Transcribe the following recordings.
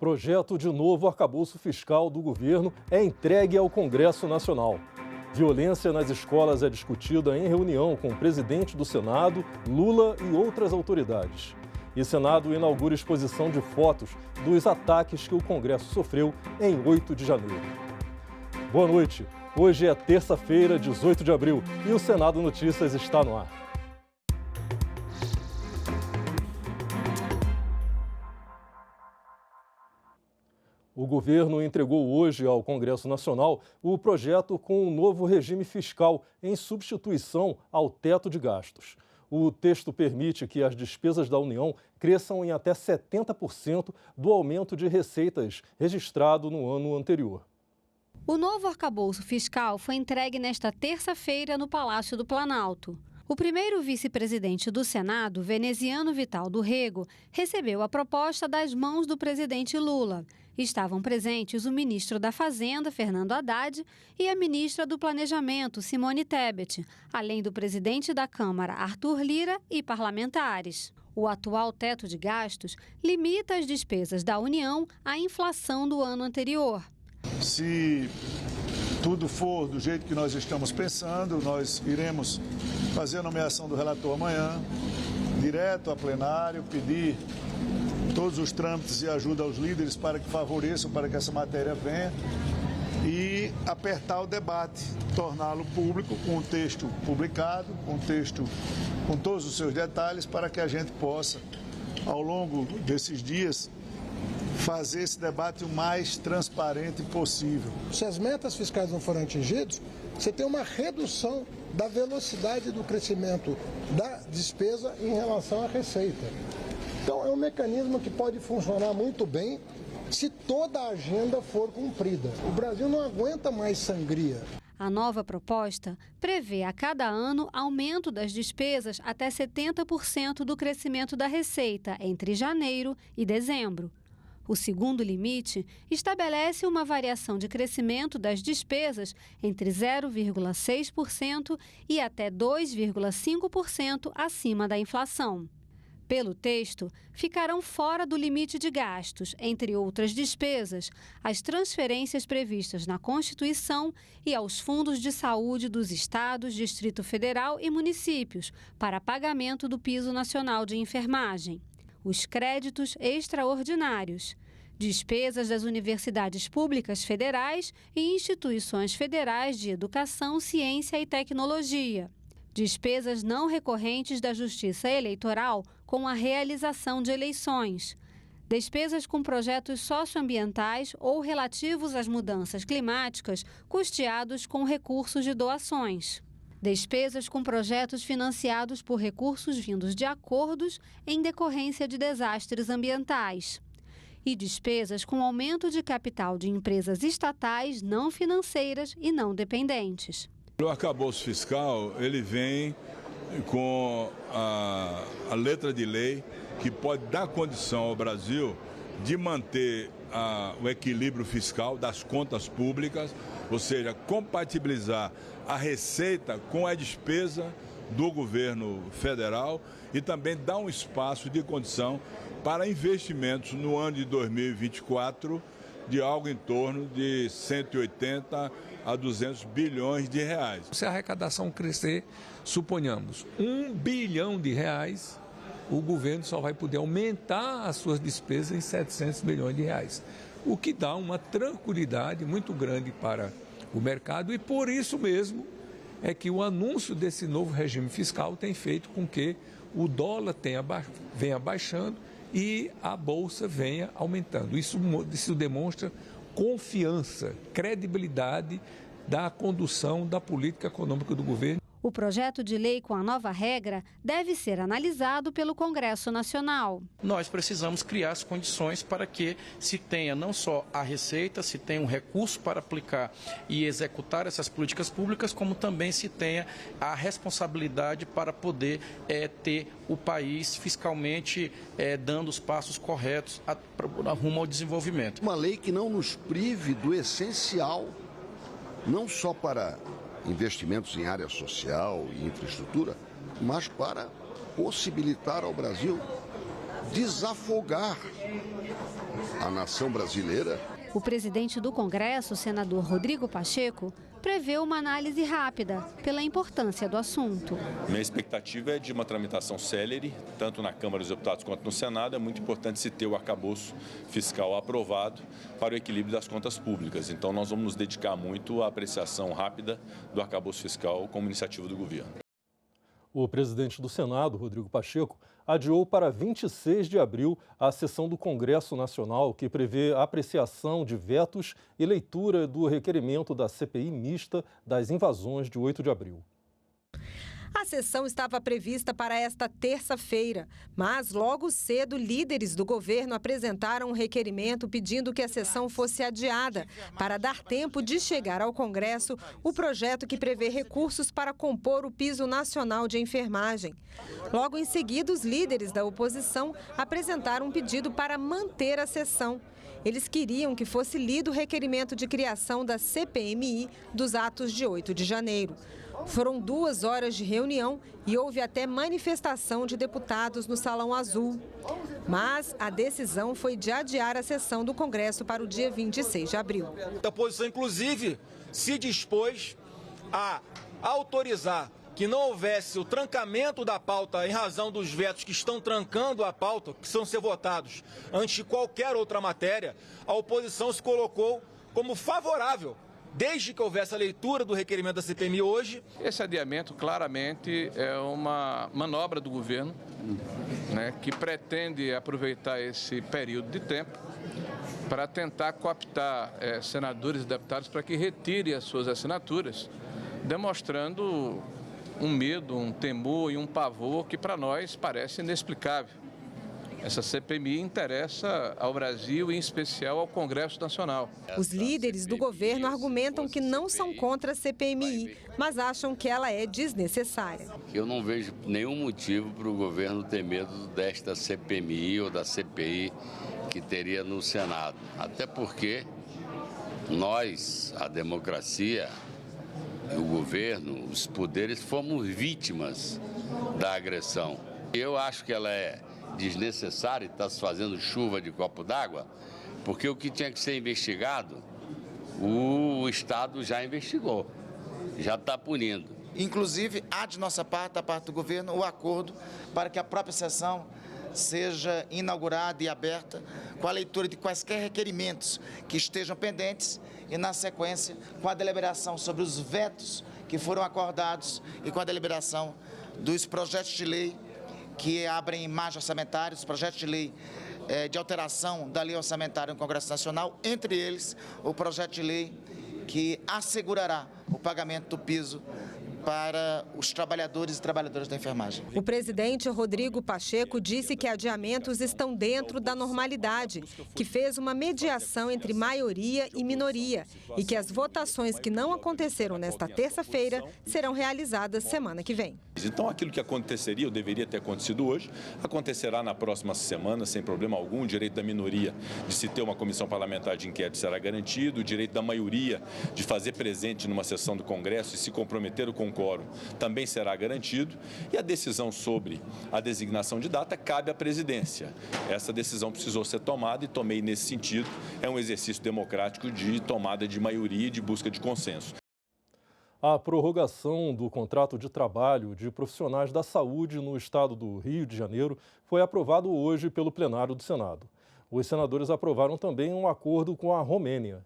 Projeto de novo arcabouço fiscal do governo é entregue ao Congresso Nacional. Violência nas escolas é discutida em reunião com o presidente do Senado, Lula e outras autoridades. E o Senado inaugura exposição de fotos dos ataques que o Congresso sofreu em 8 de janeiro. Boa noite. Hoje é terça-feira, 18 de abril, e o Senado Notícias está no ar. O governo entregou hoje ao Congresso Nacional o projeto com um novo regime fiscal em substituição ao teto de gastos. O texto permite que as despesas da União cresçam em até 70% do aumento de receitas registrado no ano anterior. O novo arcabouço fiscal foi entregue nesta terça-feira no Palácio do Planalto. O primeiro vice-presidente do Senado, Veneziano Vital do Rego, recebeu a proposta das mãos do presidente Lula. Estavam presentes o ministro da Fazenda, Fernando Haddad, e a ministra do Planejamento, Simone Tebet, além do presidente da Câmara, Arthur Lira, e parlamentares. O atual teto de gastos limita as despesas da União à inflação do ano anterior. Se tudo for do jeito que nós estamos pensando, nós iremos fazer a nomeação do relator amanhã, direto a plenário, pedir todos os trâmites e ajuda aos líderes para que favoreçam, para que essa matéria venha e apertar o debate, torná-lo público com o texto publicado, com o texto com todos os seus detalhes, para que a gente possa, ao longo desses dias, fazer esse debate o mais transparente possível. Se as metas fiscais não forem atingidas, você tem uma redução da velocidade do crescimento da despesa em relação à receita. Então, é um mecanismo que pode funcionar muito bem se toda a agenda for cumprida. O Brasil não aguenta mais sangria. A nova proposta prevê a cada ano aumento das despesas até 70% do crescimento da receita entre janeiro e dezembro. O segundo limite estabelece uma variação de crescimento das despesas entre 0,6% e até 2,5% acima da inflação. Pelo texto, ficarão fora do limite de gastos, entre outras despesas, as transferências previstas na Constituição e aos fundos de saúde dos estados, Distrito Federal e municípios para pagamento do Piso Nacional de Enfermagem. Os créditos extraordinários, despesas das universidades públicas federais e instituições federais de educação, ciência e tecnologia, despesas não recorrentes da Justiça Eleitoral com a realização de eleições, despesas com projetos socioambientais ou relativos às mudanças climáticas custeados com recursos de doações. Despesas com projetos financiados por recursos vindos de acordos em decorrência de desastres ambientais. E despesas com aumento de capital de empresas estatais, não financeiras e não dependentes. O arcabouço fiscal, ele vem com a letra de lei que pode dar condição ao Brasil de manter o equilíbrio fiscal das contas públicas, ou seja, compatibilizar a receita com a despesa do governo federal e também dar um espaço de condição para investimentos no ano de 2024 de algo em torno de 180 a 200 bilhões de reais. Se a arrecadação crescer, suponhamos, R$1 bilhão, o governo só vai poder aumentar as suas despesas em 700 bilhões de reais, o que dá uma tranquilidade muito grande para o mercado e por isso mesmo é que o anúncio desse novo regime fiscal tem feito com que o dólar venha baixando e a Bolsa venha aumentando. Isso demonstra confiança, credibilidade da condução da política econômica do governo. O projeto de lei com a nova regra deve ser analisado pelo Congresso Nacional. Nós precisamos criar as condições para que se tenha não só a receita, se tenha um recurso para aplicar e executar essas políticas públicas, como também se tenha a responsabilidade para poder ter o país fiscalmente dando os passos corretos rumo ao desenvolvimento. Uma lei que não nos prive do essencial, não só para investimentos em área social e infraestrutura, mas para possibilitar ao Brasil desafogar a nação brasileira. O presidente do Congresso, senador Rodrigo Pacheco, prevê uma análise rápida pela importância do assunto. Minha expectativa é de uma tramitação célere, tanto na Câmara dos Deputados quanto no Senado. É muito importante se ter o arcabouço fiscal aprovado para o equilíbrio das contas públicas. Então, nós vamos nos dedicar muito à apreciação rápida do arcabouço fiscal como iniciativa do governo. O presidente do Senado, Rodrigo Pacheco, adiou para 26 de abril a sessão do Congresso Nacional, que prevê a apreciação de vetos e leitura do requerimento da CPI mista das invasões de 8 de abril. A sessão estava prevista para esta terça-feira, mas logo cedo líderes do governo apresentaram um requerimento pedindo que a sessão fosse adiada para dar tempo de chegar ao Congresso o projeto que prevê recursos para compor o piso nacional de enfermagem. Logo em seguida, os líderes da oposição apresentaram um pedido para manter a sessão. Eles queriam que fosse lido o requerimento de criação da CPMI dos atos de 8 de janeiro. Foram 2 horas de reunião e houve até manifestação de deputados no Salão Azul. Mas a decisão foi de adiar a sessão do Congresso para o dia 26 de abril. A oposição, inclusive, se dispôs a autorizar que não houvesse o trancamento da pauta em razão dos vetos que estão trancando a pauta, que são ser votados antes de qualquer outra matéria. A oposição se colocou como favorável, desde que houvesse a leitura do requerimento da CPMI hoje. Esse adiamento claramente é uma manobra do governo, que pretende aproveitar esse período de tempo para tentar cooptar senadores e deputados para que retirem as suas assinaturas, demonstrando um medo, um temor e um pavor que para nós parece inexplicável. Essa CPMI interessa ao Brasil e, em especial, ao Congresso Nacional. Os líderes do governo argumentam que não são contra a CPMI, mas acham que ela é desnecessária. Eu não vejo nenhum motivo para o governo ter medo desta CPMI ou da CPI que teria no Senado. Até porque nós, a democracia, o governo, os poderes, fomos vítimas da agressão. Eu acho que ela é desnecessário, está se fazendo chuva de copo d'água, porque o que tinha que ser investigado, o Estado já investigou, já está punindo. Inclusive, há de nossa parte, da parte do governo, o acordo para que a própria sessão seja inaugurada e aberta com a leitura de quaisquer requerimentos que estejam pendentes e, na sequência, com a deliberação sobre os vetos que foram acordados e com a deliberação dos projetos de lei que abrem margem orçamentária, os projetos de lei de alteração da lei orçamentária no Congresso Nacional, entre eles o projeto de lei que assegurará o pagamento do piso para os trabalhadores e trabalhadoras da enfermagem. O presidente Rodrigo Pacheco disse que adiamentos estão dentro da normalidade, que fez uma mediação entre maioria e minoria e que as votações que não aconteceram nesta terça-feira serão realizadas semana que vem. Então, aquilo que aconteceria, ou deveria ter acontecido hoje, acontecerá na próxima semana, sem problema algum. O direito da minoria de se ter uma comissão parlamentar de inquérito será garantido, o direito da maioria de fazer presente numa sessão do Congresso e se comprometer com o quórum também será garantido, e a decisão sobre a designação de data cabe à presidência. Essa decisão precisou ser tomada e tomei nesse sentido. É um exercício democrático de tomada de maioria e de busca de consenso. A prorrogação do contrato de trabalho de profissionais da saúde no estado do Rio de Janeiro foi aprovado hoje pelo plenário do Senado. Os senadores aprovaram também um acordo com a Romênia.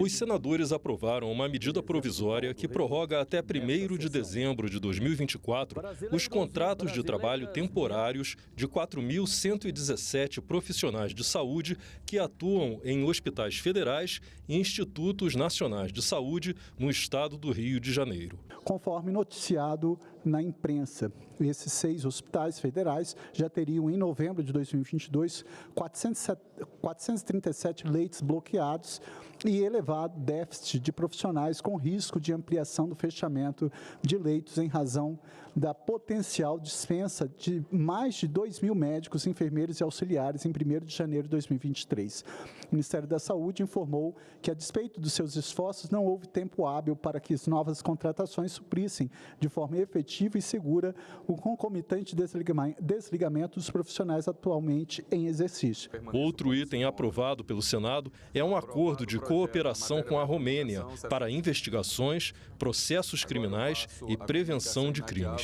Os senadores aprovaram uma medida provisória que prorroga até 1º de dezembro de 2024 os contratos de trabalho temporários de 4.117 profissionais de saúde que atuam em hospitais federais e institutos nacionais de saúde no estado do Rio de Janeiro. Conforme noticiado na imprensa, esses 6 hospitais federais já teriam, em novembro de 2022, 437 leitos bloqueados e elevado déficit de profissionais com risco de ampliação do fechamento de leitos em razão da potencial dispensa de mais de 2.000 médicos, enfermeiros e auxiliares em 1º de janeiro de 2023. O Ministério da Saúde informou que, a despeito dos seus esforços, não houve tempo hábil para que as novas contratações suprissem de forma efetiva e segura o concomitante desligamento dos profissionais atualmente em exercício. Outro item aprovado pelo Senado é um acordo de cooperação com a Romênia para investigações, processos criminais e prevenção de crimes.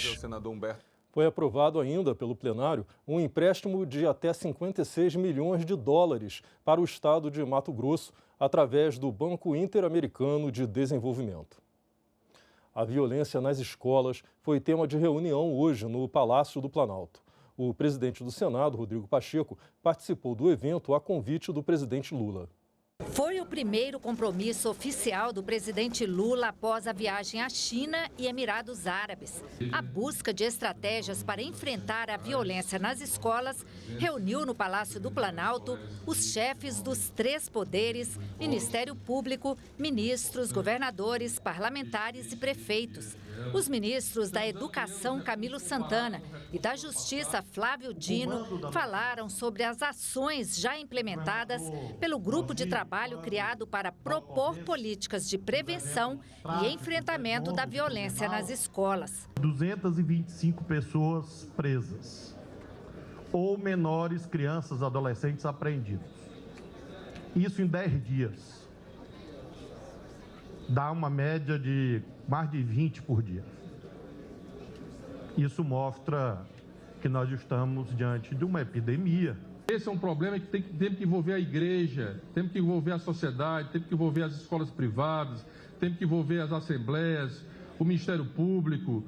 Foi aprovado ainda pelo plenário um empréstimo de até 56 milhões de dólares para o estado de Mato Grosso, através do Banco Interamericano de Desenvolvimento. A violência nas escolas foi tema de reunião hoje no Palácio do Planalto. O presidente do Senado, Rodrigo Pacheco, participou do evento a convite do presidente Lula. Foi o primeiro compromisso oficial do presidente Lula após a viagem à China e Emirados Árabes. A busca de estratégias para enfrentar a violência nas escolas reuniu no Palácio do Planalto os chefes dos 3 poderes, Ministério Público, ministros, governadores, parlamentares e prefeitos. Os ministros da Educação, Camilo Santana, e da Justiça, Flávio Dino, falaram sobre as ações já implementadas pelo grupo de trabalho criado para propor políticas de prevenção e enfrentamento da violência nas escolas. 225 pessoas presas, ou menores, crianças, adolescentes apreendidos. Isso em 10 dias. Dá uma média de mais de 20 por dia. Isso mostra que nós estamos diante de uma epidemia. Esse é um problema que temos que envolver a igreja, temos que envolver a sociedade, temos que envolver as escolas privadas, temos que envolver as assembleias, o Ministério Público,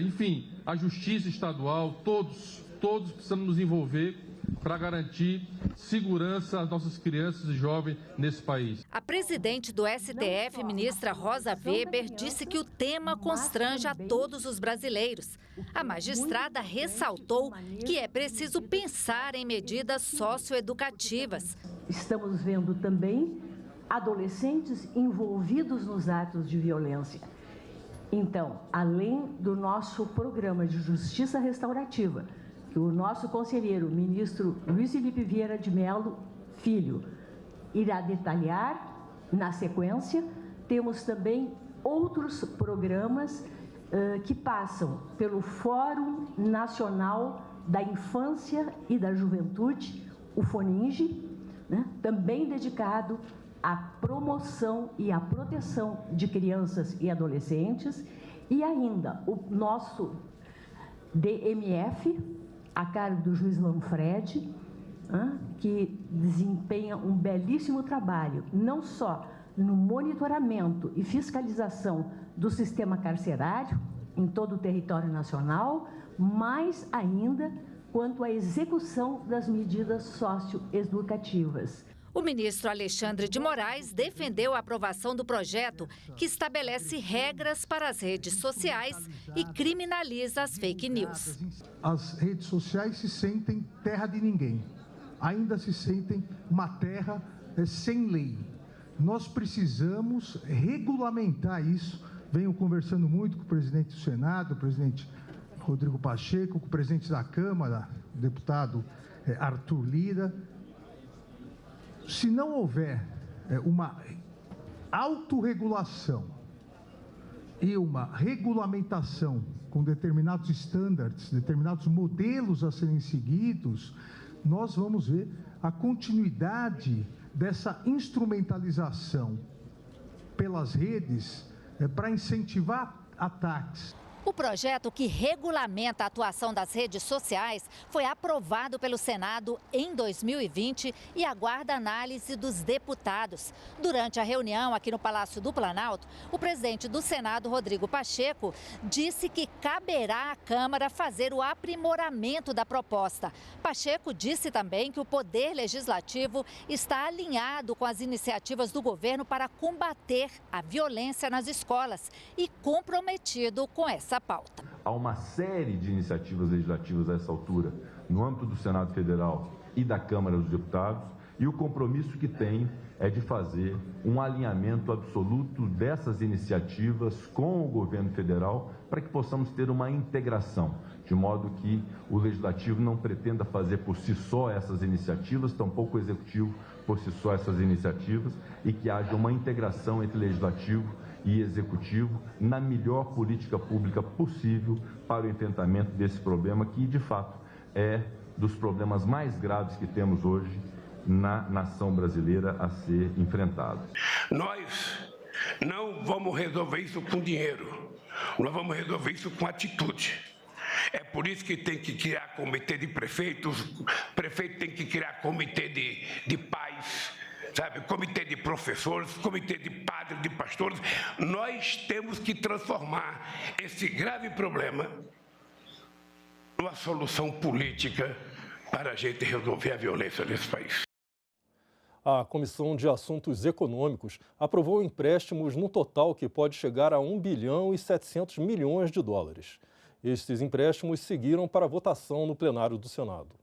enfim, a Justiça Estadual, todos precisamos nos envolver para garantir segurança às nossas crianças e jovens nesse país. A presidente do STF, ministra Rosa Weber, disse que o tema constrange a todos os brasileiros. A magistrada ressaltou que é preciso pensar em medidas socioeducativas. Estamos vendo também adolescentes envolvidos nos atos de violência. Então, além do nosso programa de justiça restaurativa, que o nosso conselheiro, o ministro Luiz Felipe Vieira de Mello Filho, irá detalhar na sequência, temos também outros programas que passam pelo Fórum Nacional da Infância e da Juventude, o FONINGE, né, também dedicado à promoção e à proteção de crianças e adolescentes, e ainda o nosso DMF, a cargo do juiz Manfred, que desempenha um belíssimo trabalho, não só no monitoramento e fiscalização do sistema carcerário em todo o território nacional, mas ainda quanto à execução das medidas socioeducativas. O ministro Alexandre de Moraes defendeu a aprovação do projeto que estabelece regras para as redes sociais e criminaliza as fake news. As redes sociais se sentem terra de ninguém, ainda se sentem uma terra sem lei. Nós precisamos regulamentar isso. Venho conversando muito com o presidente do Senado, o presidente Rodrigo Pacheco, com o presidente da Câmara, o deputado Arthur Lira. Se não houver uma autorregulação e uma regulamentação com determinados estándares, determinados modelos a serem seguidos, nós vamos ver a continuidade dessa instrumentalização pelas redes para incentivar ataques. O projeto que regulamenta a atuação das redes sociais foi aprovado pelo Senado em 2020 e aguarda análise dos deputados. Durante a reunião aqui no Palácio do Planalto, o presidente do Senado, Rodrigo Pacheco, disse que caberá à Câmara fazer o aprimoramento da proposta. Pacheco disse também que o Poder Legislativo está alinhado com as iniciativas do governo para combater a violência nas escolas e comprometido com essa pauta. Há uma série de iniciativas legislativas a essa altura, no âmbito do Senado Federal e da Câmara dos Deputados, e o compromisso que tem é de fazer um alinhamento absoluto dessas iniciativas com o governo federal para que possamos ter uma integração, de modo que o Legislativo não pretenda fazer por si só essas iniciativas, tampouco o Executivo por si só essas iniciativas, e que haja uma integração entre Legislativo e Executivo na melhor política pública possível para o enfrentamento desse problema que, de fato, é dos problemas mais graves que temos hoje na nação brasileira a ser enfrentado. Nós não vamos resolver isso com dinheiro, nós vamos resolver isso com atitude. É por isso que tem que criar comitê de prefeitos, prefeito tem que criar comitê de pais, sabe, comitê de professores, comitê de padres, de pastores. Nós temos que transformar esse grave problema numa solução política para a gente resolver a violência nesse país. A Comissão de Assuntos Econômicos aprovou empréstimos no total que pode chegar a 1 bilhão e 700 milhões de dólares. Estes empréstimos seguiram para votação no plenário do Senado.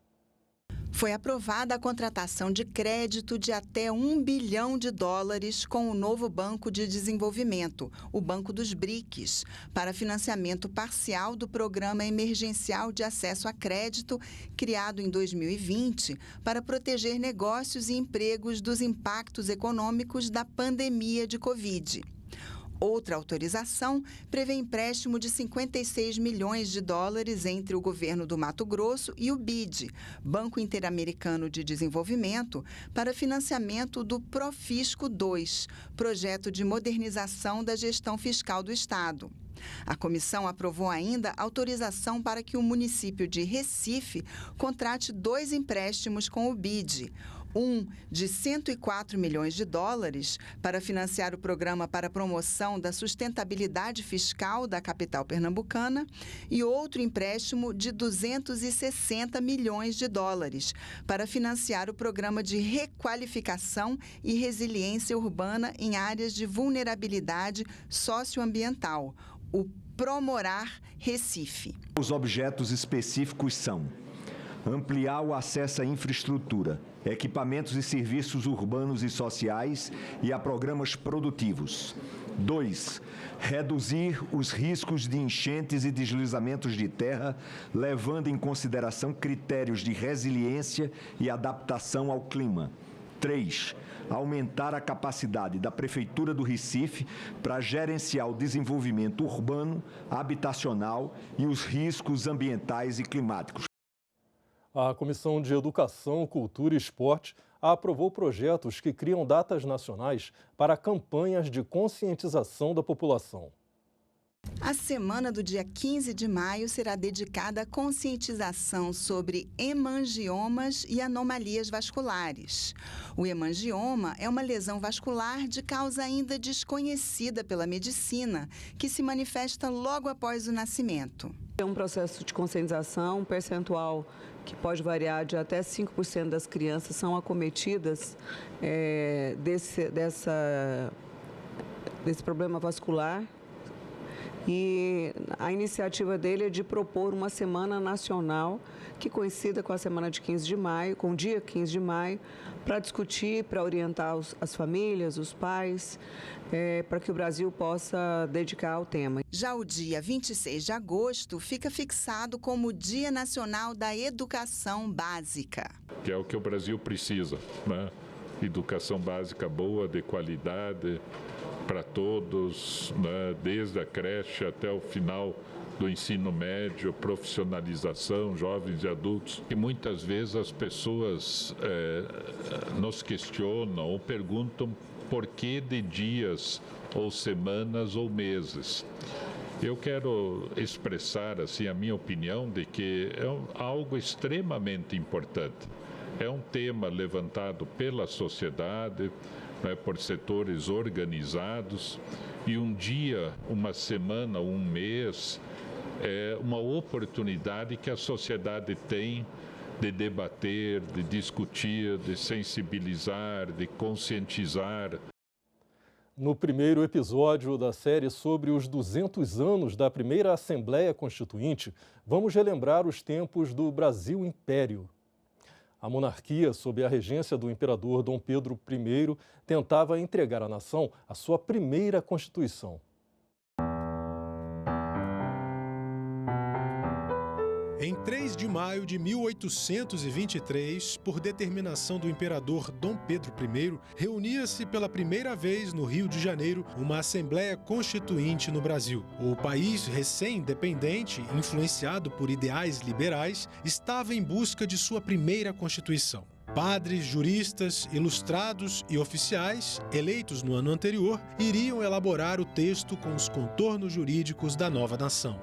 Foi aprovada a contratação de crédito de até 1 bilhão de dólares com o novo Banco de Desenvolvimento, o Banco dos BRICS, para financiamento parcial do Programa Emergencial de Acesso a Crédito, criado em 2020, para proteger negócios e empregos dos impactos econômicos da pandemia de Covid. Outra autorização prevê empréstimo de 56 milhões de dólares entre o governo do Mato Grosso e o BID, Banco Interamericano de Desenvolvimento, para financiamento do Profisco 2, projeto de modernização da gestão fiscal do Estado. A comissão aprovou ainda autorização para que o município de Recife contrate 2 empréstimos com o BID. Um de 104 milhões de dólares para financiar o programa para promoção da sustentabilidade fiscal da capital pernambucana e outro empréstimo de 260 milhões de dólares para financiar o programa de requalificação e resiliência urbana em áreas de vulnerabilidade socioambiental, o Promorar Recife. Os objetos específicos são: ampliar o acesso à infraestrutura, equipamentos e serviços urbanos e sociais e a programas produtivos. 2. Reduzir os riscos de enchentes e deslizamentos de terra, levando em consideração critérios de resiliência e adaptação ao clima. 3. Aumentar a capacidade da Prefeitura do Recife para gerenciar o desenvolvimento urbano, habitacional e os riscos ambientais e climáticos. A Comissão de Educação, Cultura e Esporte aprovou projetos que criam datas nacionais para campanhas de conscientização da população. A semana do dia 15 de maio será dedicada à conscientização sobre hemangiomas e anomalias vasculares. O hemangioma é uma lesão vascular de causa ainda desconhecida pela medicina, que se manifesta logo após o nascimento. É um processo de conscientização, um percentual que pode variar de até 5% das crianças são acometidas desse problema vascular. E a iniciativa dele é de propor uma semana nacional que coincida com a semana de 15 de maio, com o dia 15 de maio, para discutir, para orientar as famílias, os pais, para que o Brasil possa dedicar ao tema. Já o dia 26 de agosto fica fixado como Dia Nacional da Educação Básica. Que é o que o Brasil precisa, né? Educação básica boa, de qualidade, para todos, né? Desde a creche até o final do ensino médio, profissionalização, jovens e adultos. E muitas vezes as pessoas nos questionam ou perguntam por que de dias ou semanas ou meses. Eu quero expressar assim a minha opinião de que é algo extremamente importante. É um tema levantado pela sociedade, por setores organizados, e um dia, uma semana, um mês, é uma oportunidade que a sociedade tem de debater, de discutir, de sensibilizar, de conscientizar. No primeiro episódio da série sobre os 200 anos da primeira Assembleia Constituinte, vamos relembrar os tempos do Brasil Império. A monarquia, sob a regência do imperador Dom Pedro I, tentava entregar à nação a sua primeira Constituição. Em 3 de maio de 1823, por determinação do imperador Dom Pedro I, reunia-se pela primeira vez no Rio de Janeiro uma Assembleia Constituinte no Brasil. O país recém-independente, influenciado por ideais liberais, estava em busca de sua primeira Constituição. Padres, juristas, ilustrados e oficiais, eleitos no ano anterior, iriam elaborar o texto com os contornos jurídicos da nova nação.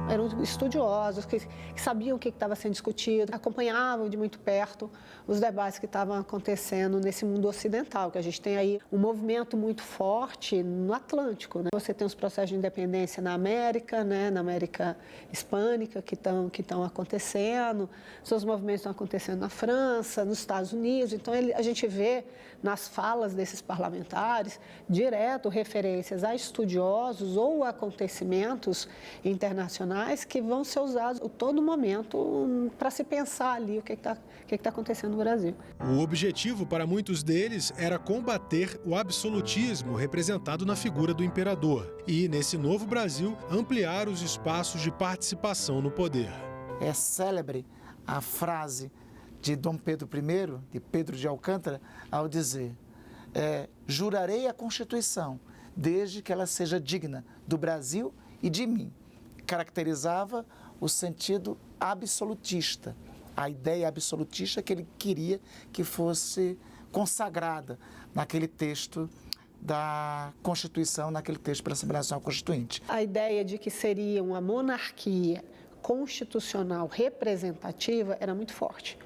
Eram estudiosos, que sabiam o que estava sendo discutido, acompanhavam de muito perto os debates que estavam acontecendo nesse mundo ocidental, que a gente tem aí um movimento muito forte no Atlântico, né? Você tem os processos de independência na América, né? Na América Hispânica, que estão acontecendo, seus movimentos estão acontecendo na França, nos Estados Unidos. Então, a gente vê nas falas desses parlamentares, direto, referências a estudiosos ou acontecimentos internacionais que vão ser usados a todo momento para se pensar ali o que está acontecendo no Brasil. O objetivo para muitos deles era combater o absolutismo representado na figura do imperador e, nesse novo Brasil, ampliar os espaços de participação no poder. É célebre a frase de Dom Pedro I, de Pedro de Alcântara, ao dizer: jurarei a Constituição, desde que ela seja digna do Brasil e de mim. Caracterizava o sentido absolutista, a ideia absolutista que ele queria que fosse consagrada naquele texto da Constituição, naquele texto pela Assembleia Nacional Constituinte. A ideia de que seria uma monarquia constitucional representativa era muito forte.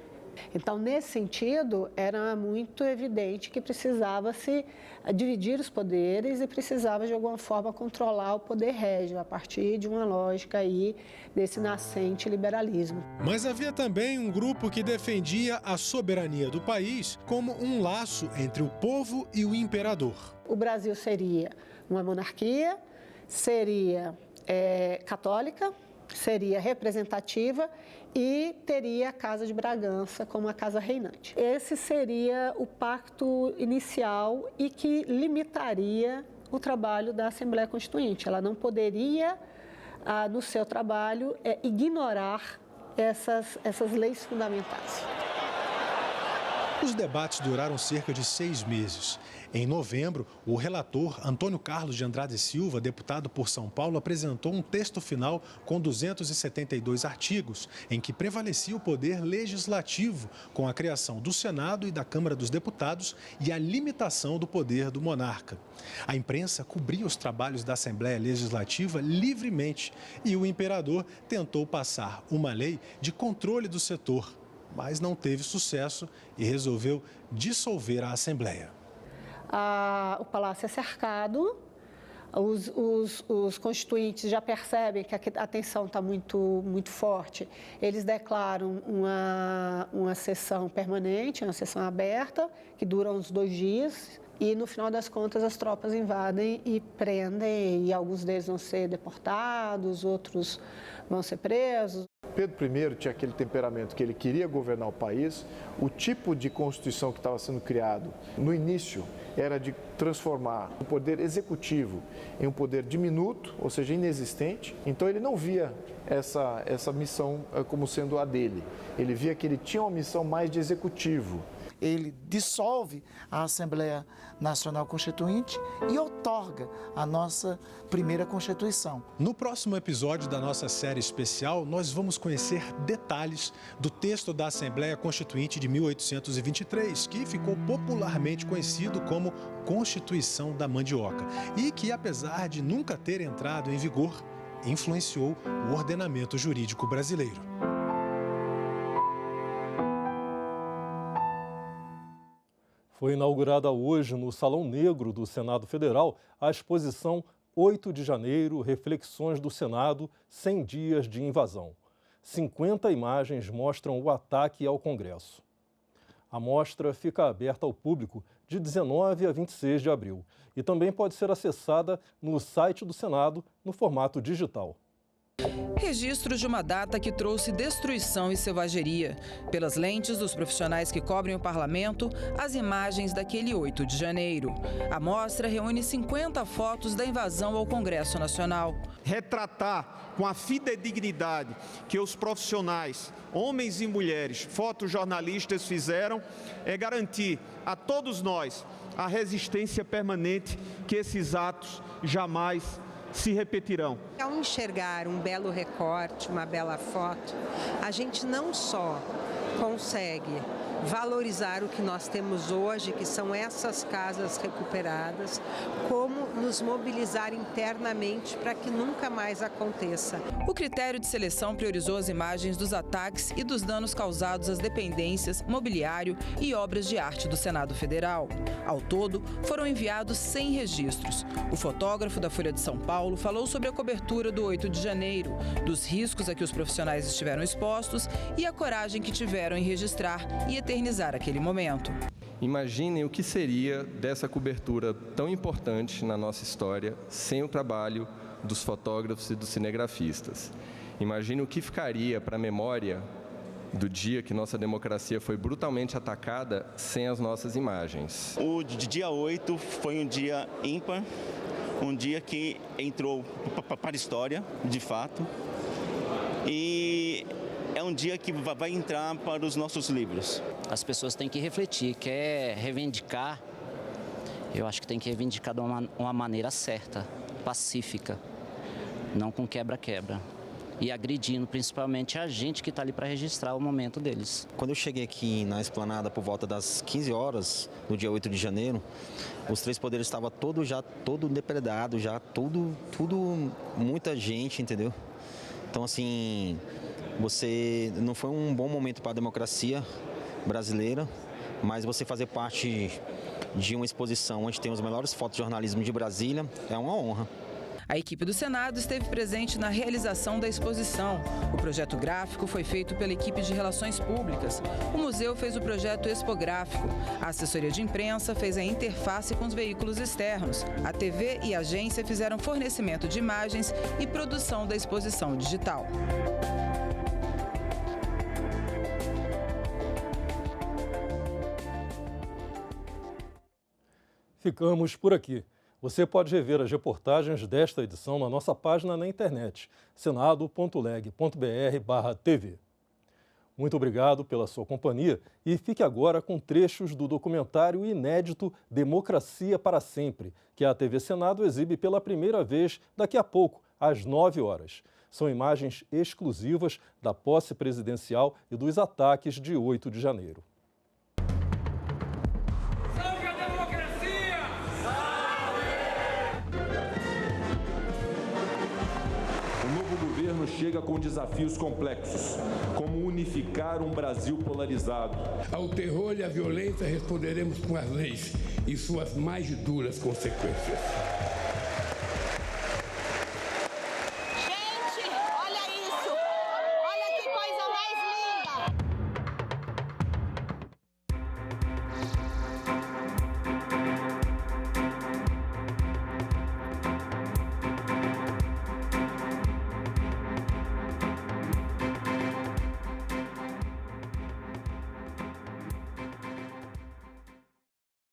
Então, nesse sentido, era muito evidente que precisava se dividir os poderes e precisava, de alguma forma, controlar o poder régio, a partir de uma lógica aí desse nascente liberalismo. Mas havia também um grupo que defendia a soberania do país como um laço entre o povo e o imperador. O Brasil seria uma monarquia, seria católica, seria representativa e teria a Casa de Bragança como a casa reinante. Esse seria o pacto inicial e que limitaria o trabalho da Assembleia Constituinte. Ela não poderia, no seu trabalho, ignorar essas leis fundamentais. Os debates duraram cerca de 6 meses. Em novembro, o relator Antônio Carlos de Andrade Silva, deputado por São Paulo, apresentou um texto final com 272 artigos, em que prevalecia o poder legislativo, com a criação do Senado e da Câmara dos Deputados e a limitação do poder do monarca. A imprensa cobria os trabalhos da Assembleia Legislativa livremente e o imperador tentou passar uma lei de controle do setor, mas não teve sucesso e resolveu dissolver a Assembleia. O palácio é cercado, os constituintes já percebem que a tensão está muito forte. Eles declaram uma sessão permanente, uma sessão aberta, que dura uns 2 dias. E, no final das contas, as tropas invadem e prendem, e alguns deles vão ser deportados, outros vão ser presos. Pedro I tinha aquele temperamento que ele queria governar o país. O tipo de Constituição que estava sendo criado no início era de transformar o poder executivo em um poder diminuto, ou seja, inexistente. Então ele não via essa missão como sendo a dele. Ele via que ele tinha uma missão mais de executivo. Ele dissolve a Assembleia Nacional Constituinte e outorga a nossa primeira Constituição. No próximo episódio da nossa série especial, nós vamos conhecer detalhes do texto da Assembleia Constituinte de 1823, que ficou popularmente conhecido como Constituição da Mandioca e que, apesar de nunca ter entrado em vigor, influenciou o ordenamento jurídico brasileiro. Foi inaugurada hoje no Salão Negro do Senado Federal a exposição 8 de janeiro, Reflexões do Senado, 100 dias de invasão. 50 imagens mostram o ataque ao Congresso. A mostra fica aberta ao público de 19 a 26 de abril e também pode ser acessada no site do Senado no formato digital. Registro de uma data que trouxe destruição e selvageria. Pelas lentes dos profissionais que cobrem o parlamento, as imagens daquele 8 de janeiro. A mostra reúne 50 fotos da invasão ao Congresso Nacional. Retratar com a fidedignidade que os profissionais, homens e mulheres, fotojornalistas fizeram, é garantir a todos nós a resistência permanente que esses atos jamais se repetirão. Ao enxergar um belo recorte, uma bela foto, a gente não só consegue valorizar o que nós temos hoje, que são essas casas recuperadas, como nos mobilizar internamente para que nunca mais aconteça. O critério de seleção priorizou as imagens dos ataques e dos danos causados às dependências, mobiliário e obras de arte do Senado Federal. Ao todo, foram enviados 100 registros. O fotógrafo da Folha de São Paulo falou sobre a cobertura do 8 de janeiro, dos riscos a que os profissionais estiveram expostos e a coragem que tiveram em registrar e eternizar aquele momento. Imaginem o que seria dessa cobertura tão importante na nossa história sem o trabalho dos fotógrafos e dos cinegrafistas. Imagine o que ficaria para a memória do dia que nossa democracia foi brutalmente atacada sem as nossas imagens. O dia 8 foi um dia ímpar, um dia que entrou para a história, de fato, e é um dia que vai entrar para os nossos livros. As pessoas têm que refletir, quer reivindicar, eu acho que tem que reivindicar de uma maneira certa, pacífica, não com quebra-quebra. E agredindo principalmente a gente que está ali para registrar o momento deles. Quando eu cheguei aqui na esplanada por volta das 15 horas, no dia 8 de janeiro, os três poderes estavam todo depredado, tudo, muita gente, entendeu? Então, assim, não foi um bom momento para a democracia brasileira, mas você fazer parte de uma exposição onde tem os melhores fotojornalismo de Brasília é uma honra. A equipe do Senado esteve presente na realização da exposição. O projeto gráfico foi feito pela equipe de Relações Públicas. O museu fez o projeto expográfico. A assessoria de imprensa fez a interface com os veículos externos. A TV e a agência fizeram fornecimento de imagens e produção da exposição digital. Ficamos por aqui. Você pode rever as reportagens desta edição na nossa página na internet, senado.leg.br/tv. Muito obrigado pela sua companhia e fique agora com trechos do documentário inédito Democracia para Sempre, que a TV Senado exibe pela primeira vez daqui a pouco, às 9 horas. São imagens exclusivas da posse presidencial e dos ataques de 8 de janeiro. Chega com desafios complexos, como unificar um Brasil polarizado. Ao terror e à violência responderemos com as leis e suas mais duras consequências.